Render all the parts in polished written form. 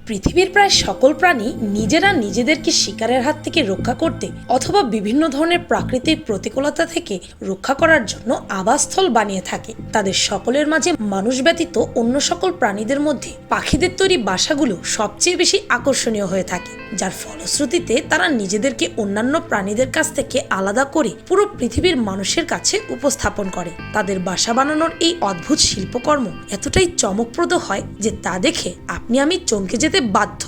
পৃথিবীর প্রায় সকল প্রাণী নিজেরা নিজেদেরকে শিকারের হাত থেকে রক্ষা করতে অথবা বিভিন্ন ধরনের প্রাকৃতিক প্রতিকূলতা থেকে রক্ষা করার জন্য আবাসস্থল বানিয়ে থাকে। তাদের সকলের মাঝে মানুষ ব্যতীত অন্য সকল প্রাণীদের মধ্যে পাখিদের তৈরি বাসাগুলো সবচেয়ে বেশি আকর্ষণীয় হয়ে থাকে, যার ফলশ্রুতিতে তারা নিজেদেরকে অন্যান্য প্রাণীদের কাছ থেকে আলাদা করে পুরো পৃথিবীর মানুষের কাছে উপস্থাপন করে। তাদের বাসা বানানোর এই অদ্ভুত শিল্পকর্ম এতটাই চমকপ্রদ হয় যে তা দেখে আপনি আমি চমকে যেতে বাধ্য।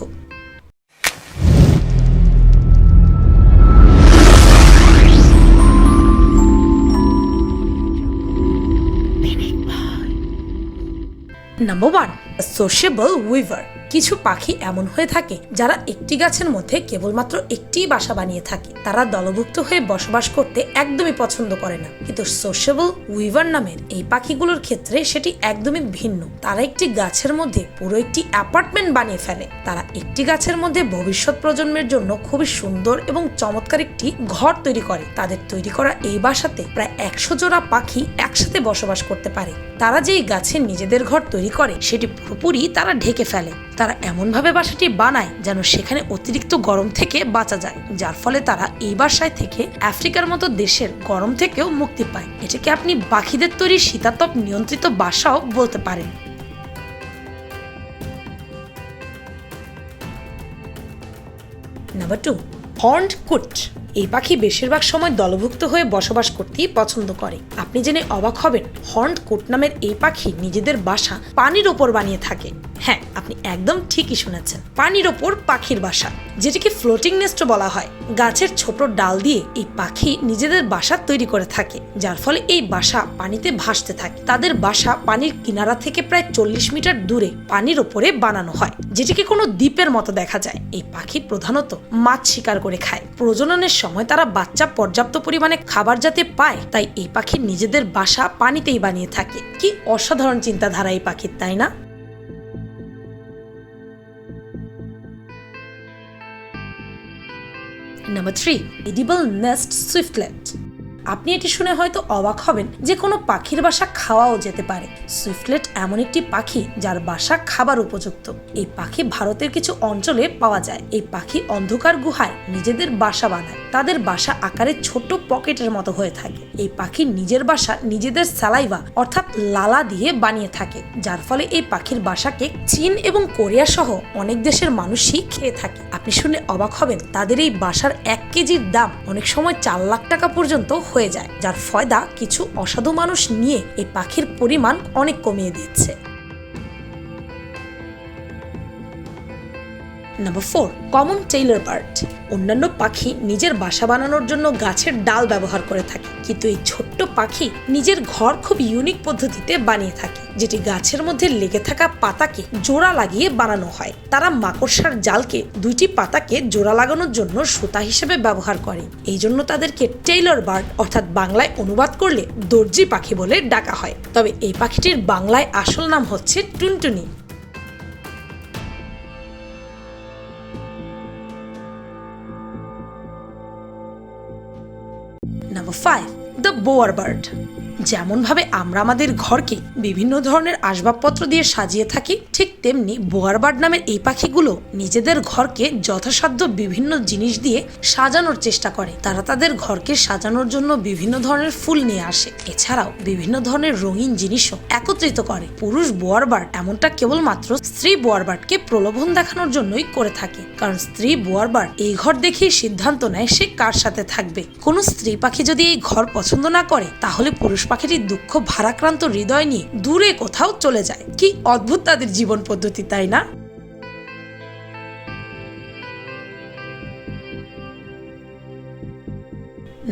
Number 1, sociable weaver. কিছু পাখি এমন হয়ে থাকে যারা একটি গাছের মধ্যে কেবলমাত্র একটি বাসা বানিয়ে থাকে। তারা দলভুক্ত হয়ে বসবাস করতে একদমই পছন্দ করে না, কিন্তু সোশিয়েবল উইভার নামের এই পাখিগুলোর ক্ষেত্রে সেটি একদমই ভিন্ন। তারা একটি গাছের মধ্যে পুরো একটি অ্যাপার্টমেন্ট বানিয়ে ফেলে। তারা একটি গাছের মধ্যে ভবিষ্যৎ প্রজন্মের জন্য খুবই সুন্দর এবং চমৎকার একটি ঘর তৈরি করে। তাদের তৈরি করা এই বাসাতে প্রায় 100 জোড়া পাখি একসাথে বসবাস করতে পারে। তারা যেই গাছে নিজেদের ঘর তৈরি করে সেটি পুরোপুরি তারা ঢেকে ফেলে। তারা এমনভাবে বাসাটি বানায় যেন সেখানে অতিরিক্ত গরম থেকে বাঁচা যায়, যার ফলে তারা এই বাসায় থেকে আফ্রিকার মতো দেশের গরম থেকেও মুক্তি পায়। এটাকে আপনি পাখিদের তৈরি শীতাতপ নিয়ন্ত্রিত বাসাও বলতে পারেন। নাম্বার 2, হর্নড কুট। এই পাখি বেশিরভাগ সময় দলভুক্ত হয়ে বসবাস করতেই পছন্দ করে। আপনি জেনে অবাক হবেন, হর্নড কুট নামের এই পাখি নিজেদের বাসা পানির ওপর বানিয়ে থাকে। হ্যাঁ, আপনি একদম ঠিকই শুনেছেন, পানির ওপর পাখির বাসা, যেটিকে ফ্লোটিং নেস্ট বলা হয়। গাছের ছোট ডাল দিয়ে এই পাখি নিজেদের বাসা তৈরি করে থাকে, যার ফলে এই বাসা পানিতে ভাসতে থাকে। তাদের বাসা পানির কিনারা থেকে প্রায় 40 মিটার দূরে পানির ওপরে বানানো হয়, যেটিকে কোনো দ্বীপের মতো দেখা যায়। এই পাখি প্রধানত মাছ শিকার করে খায়। প্রজননের সময় তারা বাচ্চা পর্যাপ্ত পরিমাণে খাবার যাতে পায়, তাই এই পাখি নিজেদের বাসা পানিতেই বানিয়ে থাকে। কি অসাধারণ চিন্তাধারা এই পাখির, তাই না? Number 3, edible nest swiftlet. আপনি এটি শুনে হয়তো অবাক হবেন যে কোনো পাখির বাসা খাওয়াও যেতে পারে। সুইফটলেট এমন একটি পাখি যার বাসা খাবার উপযুক্ত। এই পাখি ভারতের কিছু অঞ্চলে পাওয়া যায়। এই পাখি অন্ধকার গুহায় নিজেদের বাসা বানায়। তাদের বাসা আকারে ছোট পকেটের মতো হয়ে থাকে। এই পাখি নিজের বাসা নিজেদের স্যালাইভা অর্থাৎ লালা দিয়ে বানিয়ে থাকে, যার ফলে এই পাখির বাসাকে চীন এবং কোরিয়া সহ অনেক দেশের মানুষই খেয়ে থাকে। আপনি শুনে অবাক হবেন, তাদের এই বাসার 1 কেজির দাম অনেক সময় 4 লাখ টাকা পর্যন্ত হয়ে যায়, যার ফয়দা কিছু অসাধু মানুষ নিয়ে এই পাখির পরিমাণ অনেক কমিয়ে দিচ্ছে। Number 4, common Taylor bird. অন্যান্য পাখি নিজের বাসা বানানোর জন্য গাছের ডাল ব্যবহার করে থাকে, কিন্তু এই ছোট্ট পাখি নিজের ঘর খুব ইউনিক পদ্ধতিতে বানিয়ে থাকে, যেটি গাছের মধ্যে লেগে থাকা পাতাকে জোড়া লাগিয়ে বানানো হয়। তারা মাকড়সার জালকে 2টি পাতাকে জোড়া লাগানোর জন্য সুতা হিসেবে ব্যবহার করে। এই জন্য তাদেরকে টেইলর বার্ড অর্থাৎ বাংলায় অনুবাদ করলে দর্জি পাখি বলে ডাকা হয়। তবে এই পাখিটির বাংলায় আসল নাম হচ্ছে টুনটুনি। Number 5, the Boer bird. যেমন ভাবে আমরা আমাদের ঘরকে বিভিন্ন ধরনের আসবাবপত্র দিয়ে সাজিয়ে থাকি, ঠিক তেমনি বোয়ার বার্ড নামের এই পাখিগুলো নিজেদের ঘরকে যথাসাধ্য বিভিন্ন জিনিস দিয়ে সাজানোর চেষ্টা করে। তারা তাদের ঘরকে সাজানোর জন্য বিভিন্ন ধরনের ফুল নিয়ে আসে। এছাড়াও বিভিন্ন ধরনের রঙিন জিনিসও একত্রিত করে। পুরুষ বোয়ার বার্ড এমনটা কেবলমাত্র স্ত্রী বোয়ার বার্ডকে প্রলোভন দেখানোর জন্যই করে থাকে, কারণ স্ত্রী বোয়ার বার্ড এই ঘর দেখেই সিদ্ধান্ত নেয় সে কার সাথে থাকবে। কোনো স্ত্রী পাখি যদি এই ঘর পছন্দ না করে, তাহলে পুরুষ পাখিটির দুঃখ ভারাক্রান্ত হৃদয় নিয়ে দূরে কোথাও চলে যায়। কি অদ্ভুত তাদের জীবন পদ্ধতি, তাই না?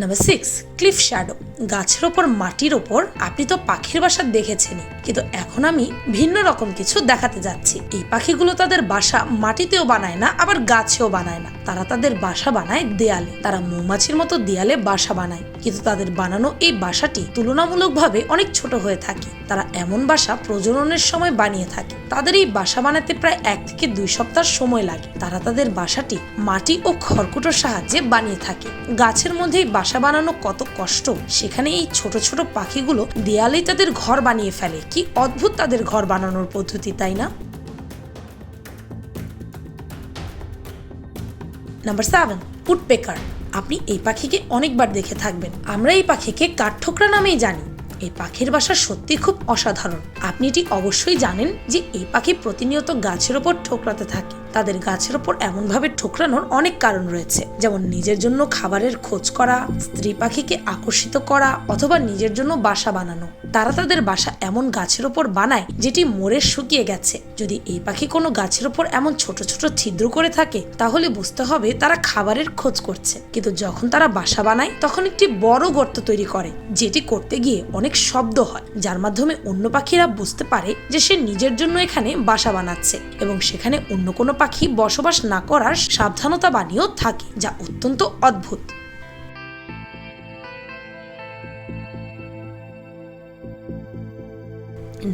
Number 6, cliff shadow. গাছের ওপর মাটির ওপর আপনি তো পাখির বাসা দেখেছেনই, কিন্তু এখন আমি ভিন্ন রকম কিছু দেখাতে যাচ্ছি। এই পাখিগুলো তাদের বাসা মাটিতেও বানায় না, আবার গাছেও বানায় না। তারা তাদের বাসা বানায় দেয়ালে। তারা মৌমাছির মতো দেয়ালে বাসা বানায়, কিন্তু তাদের বানানো এই বাসাটি তুলনামূলকভাবে অনেক ছোট হয়ে থাকে। তারা এমন বাসা প্রজননের সময় বানিয়ে থাকে। তাদের এই বাসা বানাতে প্রায় 1 থেকে 2 সপ্তাহ সময় লাগে। তারা তাদের বাসাটি মাটি ও খড়কুটোর সাহায্যে বানিয়ে থাকে। গাছের মধ্যেই বাসা বানানো কত কষ্ট, সেখানে এই ছোট ছোট পাখিগুলো দেয়ালেই তাদের ঘর বানিয়ে ফেলে। কি অদ্ভুত তাদের ঘর বানানোর পদ্ধতি, তাই না? Number 7, woodpecker. আপনি এই পাখিকে অনেকবার দেখে থাকবেন। আমরা এই পাখিকে কাঠঠোকরা নামেই জানি। এই পাখির বাসা সত্যি খুব অসাধারণ। আপনি এটি অবশ্যই জানেন যে এই পাখি প্রতিনিয়ত গাছের ওপর ঠোকরাতে থাকে। তাদের গাছের ওপর এমনভাবে ঠোকরানোর অনেক কারণ রয়েছে, যেমন নিজের জন্য খাবারের খোঁজ করা, স্ত্রী পাখিকে আকর্ষিত করা, অথবা নিজের জন্য বাসা বানানো। তারা তাদের বাসা এমন গাছের ওপর বানায় যেটি মরে শুকিয়ে গেছে। যদি এই পাখি কোনো গাছের ওপর এমন ছোট ছোট ছিদ্র করে থাকে তাহলে বুঝতে হবে তারা খাবারের খোঁজ করছে। কিন্তু যখন তারা বাসা বানায় তখন একটি বড় গর্ত তৈরি করে, যেটি করতে গিয়ে অনেক শব্দ হয়, যার মাধ্যমে অন্য পাখিরা বুঝতে পারে যে সে নিজের জন্য এখানে বাসা বানাচ্ছে এবং সেখানে অন্য কোনো পাখি বসবাস না করার সাবধানতা বানিয়েও থাকে, যা অত্যন্ত অদ্ভুত।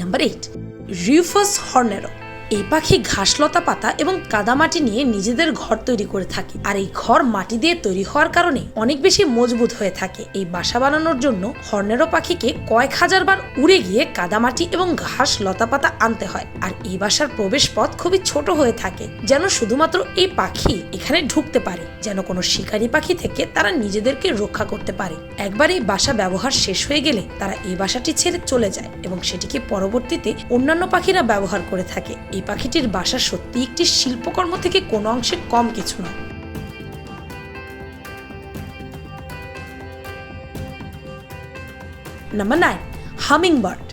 Number 8, rufous hornero. এই পাখি ঘাস, লতা পাতা এবং কাদামাটি নিয়ে নিজেদের ঘর তৈরি করে থাকে, আর এই ঘর মাটি দিয়ে তৈরি হওয়ার কারণে অনেক বেশি মজবুত হয়ে থাকে। এই বাসা বানানোর জন্য হর্নেরো পাখিকে কয়েক হাজার বার উড়ে গিয়ে কাদামাটি এবং ঘাস, লতা পাতা আনতে হয়। আর এই বাসার প্রবেশ পথ খুবই ছোট হয়ে থাকে, যেন শুধুমাত্র এই পাখি এখানে ঢুকতে পারে, যেন কোনো শিকারী পাখি থেকে তারা নিজেদেরকে রক্ষা করতে পারে। একবার এই বাসা ব্যবহার শেষ হয়ে গেলে তারা এই বাসাটি ছেড়ে চলে যায় এবং সেটিকে পরবর্তীতে অন্যান্য পাখিরা ব্যবহার করে থাকে। এই পাখিটির বাসা সত্যি একটি শিল্পকর্ম থেকে কোনো অংশে কম কিছু নয়। Number 9, hummingbird.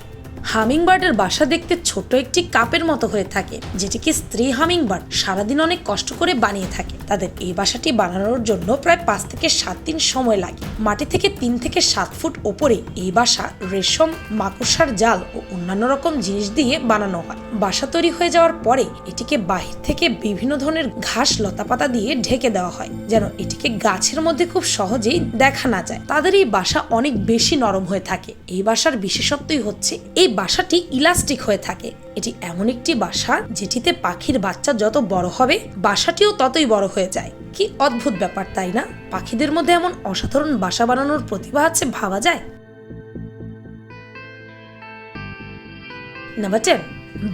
হামিংবার্ডের বাসা দেখতে ছোট একটি কাপের মতো হয়ে থাকে, যেটিকে স্ত্রী হামিংবার্ড সারাদিন অনেক কষ্ট করে বানিয়ে থাকে। তাদের এই বাসাটি বানানোর জন্য প্রায় 5 থেকে 7 দিন সময় লাগে। মাটি থেকে 3 থেকে 7 ফুট ওপরে এই বাসা রেশম, মাকড়সার জাল ও অন্যান্য রকম জিনিস দিয়ে বানানো হয়। বাসা তৈরি হয়ে যাওয়ার পরে এটিকে বাহির থেকে বিভিন্ন ধরনের ঘাস, লতাপাতা দিয়ে ঢেকে দেওয়া হয়, যেন এটিকে গাছের মধ্যে খুব সহজেই দেখা না যায়। তাদের এই বাসা অনেক বেশি নরম হয়ে থাকে। এই বাসার বিশেষত্বই হচ্ছে এই বাসাটি ইলাস্টিক হয়ে থাকে। এটি এমন একটি বাসা যেটিতে পাখির বাচ্চা যত বড় হবে বাসাটিও ততই বড় হয়ে যায়। কি অদ্ভুত ব্যাপার, তাই না? পাখিদের মধ্যে এমন অসাধারণ বাসা বানানোর প্রতিভা আছে, ভাবা যায়। Number 10,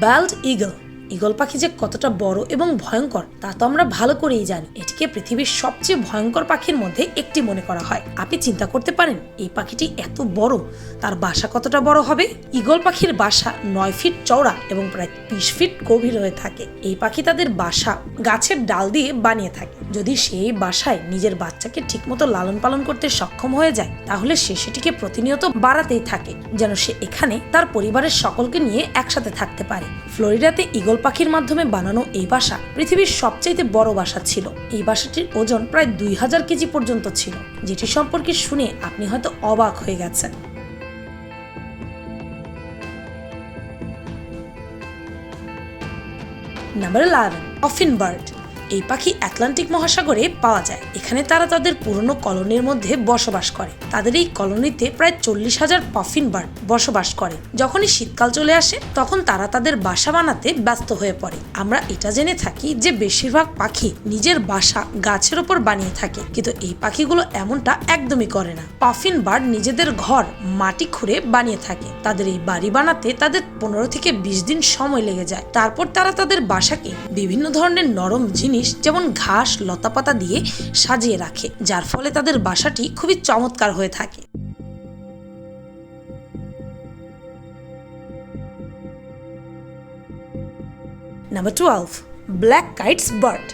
bald eagle. ঈগল পাখি যে কতটা বড় এবং ভয়ঙ্কর তা তো আমরা ভালো করেই জানি। এটিকে পৃথিবীর সবচেয়ে ভয়ঙ্কর পাখির মধ্যে একটি মনে করা হয়। আপনি চিন্তা করতে পারেন এই পাখিটি এত বড়, তার বাসা কতটা বড় হবে? ঈগল পাখির বাসা 9 ফিট চওড়া এবং প্রায় 20 ফিট গভীর হয়ে থাকে। এই পাখি তাদের বাসা গাছের ডাল দিয়ে বানিয়ে থাকে। যদি সেই বাসায় নিজের বাচ্চাকে ঠিকমতো লালন পালন করতে সক্ষম হয়ে যায় তাহলে সে সেটিকে প্রতিনিয়ত বাড়াতেই থাকে, যেন সে এখানে তার পরিবারের সকলকে নিয়ে একসাথে থাকতে পারে। ফ্লোরিডাতে ঈগল পাখির মাধ্যমে বানানো এই বাসা পৃথিবীর সবচেয়ে বড় বাসা ছিল। এই বাসাটির ওজন প্রায় 2000 কেজি পর্যন্ত ছিল, যেটি সম্পর্কে শুনে আপনি হয়তো অবাক হয়ে গেছেন। Number 11, puffin bird. এই পাখি আটলান্টিক মহাসাগরে পাওয়া যায়। এখানে তারা তাদের পুরনো কলোনির মধ্যে বসবাস করে। তাদের এই কলোনিতে প্রায় 40,000 পফিন বার্ড বসবাস করে। যখনই শীতকাল চলে আসে তখন তারা তাদের বাসা বানাতে ব্যস্ত হয়ে পড়ে। আমরা এটা জেনে থাকি যে বেশিরভাগ পাখি নিজের বাসা গাছের ওপর বানিয়ে থাকে, কিন্তু এই পাখিগুলো এমনটা একদমই করে না। পফিন বার্ড নিজেদের ঘর মাটি খুঁড়ে বানিয়ে থাকে। তাদের এই বাড়ি বানাতে তাদের 15 থেকে 20 দিন সময় লেগে যায়। তারপর তারা তাদের বাসাকে বিভিন্ন ধরনের নরম জিনিস যেমন ঘাস, লতাপাতা দিয়ে সাজিয়ে রাখে, যার ফলে তাদের বাসাটি খুবই চমৎকার হয়ে থাকে। Number 12, black kites bird.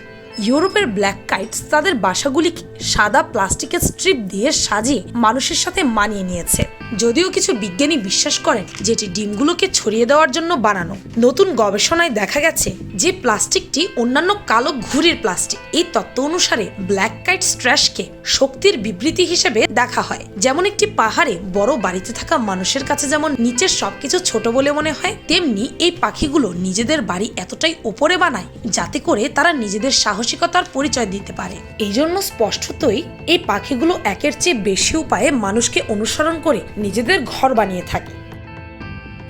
ইউরোপের ব্ল্যাক কাইটস তাদের বাসাগুলিকে সাদা প্লাস্টিকের স্ট্রিপ দিয়ে সাজিয়ে মানুষের সাথে মানিয়ে নিয়েছে। যদিও কিছু বিজ্ঞানী বিশ্বাস করেন যেটি ডিমগুলোকে ছড়িয়ে দেওয়ার জন্য বানানো। নতুন গবেষণায় দেখা গেছে যে প্লাস্টিকটি অন্যান্য কালো ঘুড়ির প্লাস্টিক। এই তত্ত্ব অনুসারে ব্ল্যাক কাইটস ট্র্যাশকে শক্তির বিবৃতি হিসেবে দেখা হয়। যেমন একটি পাহাড়ে বড় বাড়িতে থাকা মানুষের কাছে যেমন নিচের সবকিছু ছোট বলে মনে হয়, তেমনি এই পাখিগুলো নিজেদের বাড়ি এতটাই ওপরে বানায় যাতে করে তারা নিজেদের সাহসিকতার পরিচয় দিতে পারে। এই জন্য স্পষ্টতই এই পাখিগুলো একের চেয়ে বেশি উপায়ে মানুষকে অনুসরণ করে নিজেদের ঘর বানিয়ে থাকে।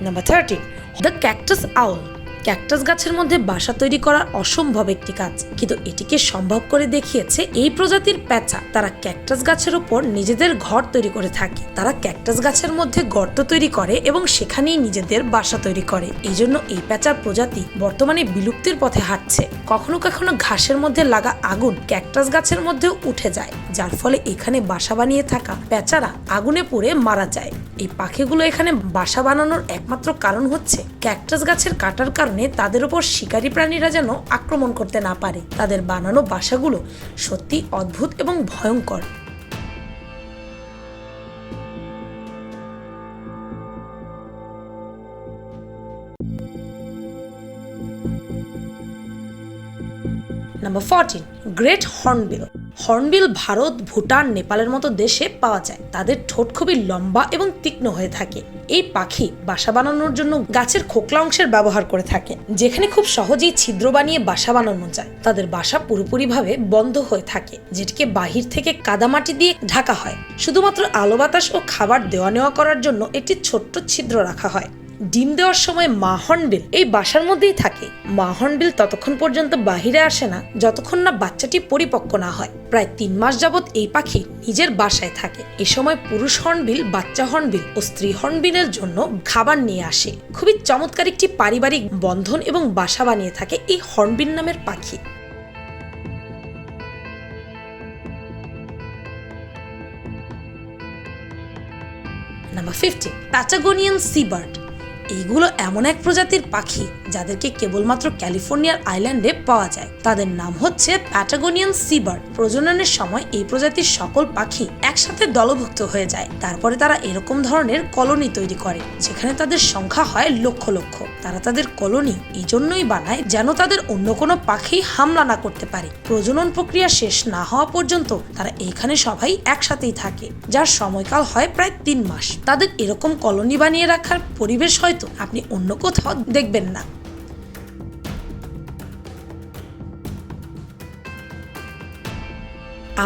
Number 13, the cactus owl. Cactus গাছের মধ্যে বাসা তৈরি করা অসম্ভব একটি কাজ, কিন্তু এটিকে সম্ভব করে দেখিয়েছে এই প্রজাতির পেঁচা। তারা ক্যাকটাস গাছের উপর নিজেদের ঘর তৈরি করে থাকে। তারা ক্যাকটাস গাছের মধ্যে গর্ত তৈরি করে এবং সেখানেই নিজেদের বাসা তৈরি করে। এই জন্য এই পেঁচার প্রজাতি বর্তমানে বিলুপ্তির পথে হাঁটছে। কখনো কখনো ঘাসের মধ্যে লাগা আগুন ক্যাকটাস গাছের মধ্যে উঠে যায়, যার ফলে এখানে বাসা বানিয়ে থাকা পেঁচারা আগুনে পুড়ে মারা যায়। এই পাখিগুলো এখানে বাসা বানানোর একমাত্র কারণ হচ্ছে ক্যাকটাস গাছের কাটার কারণে তাদের উপর শিকারী প্রাণীরা যেন আক্রমণ করতে না পারে। তাদের বানানো বাসাগুলো সত্যি অদ্ভুত এবং ভয়ঙ্কর। Number 14, great hornbill. Hornbill Bharat, Bhutan, নেপালের মতো দেশে পাওয়া যায়। তাদের ঠোঁট খুবই লম্বা এবং তীক্ষ্ণ হয়ে থাকে। এই পাখি বাসা বানানোর জন্য গাছের খোকলা অংশের ব্যবহার করে থাকে, যেখানে খুব সহজেই ছিদ্র বানিয়ে বাসা বানানো যায়। তাদের বাসা পুরোপুরিভাবে বন্ধ হয়ে থাকে, যেটিকে বাহির থেকে কাদামাটি দিয়ে ঢাকা হয়। শুধুমাত্র আলো বাতাস ও খাবার দেওয়া নেওয়া করার জন্য একটি ছোট্ট ছিদ্র রাখা হয়। ডিম দেওয়ার সময় মা হর্নবিল এই বাসার মধ্যেই থাকে। মা হর্নবিল ততক্ষণ পর্যন্ত বাহিরে আসে না যতক্ষণ না বাচ্চাটি পরিপক্ক না হয়। প্রায় 3 মাস যাবৎ এই পাখি নিজের বাসায় থাকে। এ সময় পুরুষ হর্নবিল বাচ্চা হর্নবিল ও স্ত্রী হর্নবিলের জন্য খাবার নিয়ে আসে। খুবই চমৎকার একটি পারিবারিক বন্ধন এবং বাসা বানিয়ে থাকে এই হর্নবিল নামের পাখি। Number 15, Patagonian সিবার্ড। এইগুলো এমন এক প্রজাতির পাখি যাদেরকে কেবলমাত্র ক্যালিফোর্নিয়ার আইল্যান্ডে পাওয়া যায়। তাদের নাম হচ্ছে প্যাটাগোনিয়ান সিবার্ড। প্রজননের সময় এই প্রজাতির সকল পাখি একসাথে দলভুক্ত হয়ে যায়। তারপরে তারা এরকম ধরনের কলোনি তৈরি করে, যেখানে তাদের সংখ্যা হয় লক্ষ লক্ষ। তারা তাদের কলোনি এই জন্যই বানায় যেন তাদের অন্য কোনো পাখি হামলা না করতে পারে। প্রজনন প্রক্রিয়া শেষ না হওয়া পর্যন্ত তারা এইখানে সবাই একসাথেই থাকে, যার সময়কাল হয় প্রায় 3 মাস। তাদের এরকম কলোনি বানিয়ে রাখার পরিবেশ হয়তো আপনি অন্য কোথাও দেখবেন না।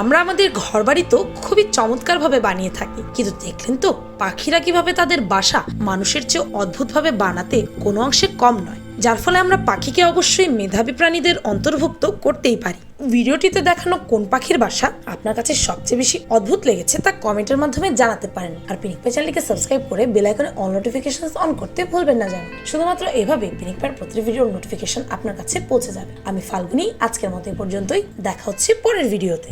আমরা আমাদের ঘরবাড়ি তো খুবই চমৎকারভাবে বানিয়ে থাকি, কিন্তু দেখলেন তো পাখিরা কিভাবে তাদের বাসা মানুষের চেয়ে অদ্ভুতভাবে বানাতে কোনো অংশে কম নয়, যার ফলে আমরা পাখিকে অবশ্যই মেধাবী প্রাণীদের অন্তর্ভুক্ত করতেই পারি। ভিডিওটিতে দেখানো কোন পাখির বাসা আপনার কাছে সবচেয়ে বেশি অদ্ভুত লেগেছে তা কমেন্টের মাধ্যমে জানাতে পারেন। আর পিনিক পাই চ্যানেলকে সাবস্ক্রাইব করে বেল আইকনে অল নোটিফিকেশনস অন করতে ভুলবেন না যেন। শুধুমাত্র এভাবে পিনিক পাইয়ের প্রতি ভিডিওর নোটিফিকেশন আপনার কাছে পৌঁছে যাবে। আমি ফাল্গুনি, আজকের মতো এই পর্যন্তই। দেখা হচ্ছে পরের ভিডিওতে।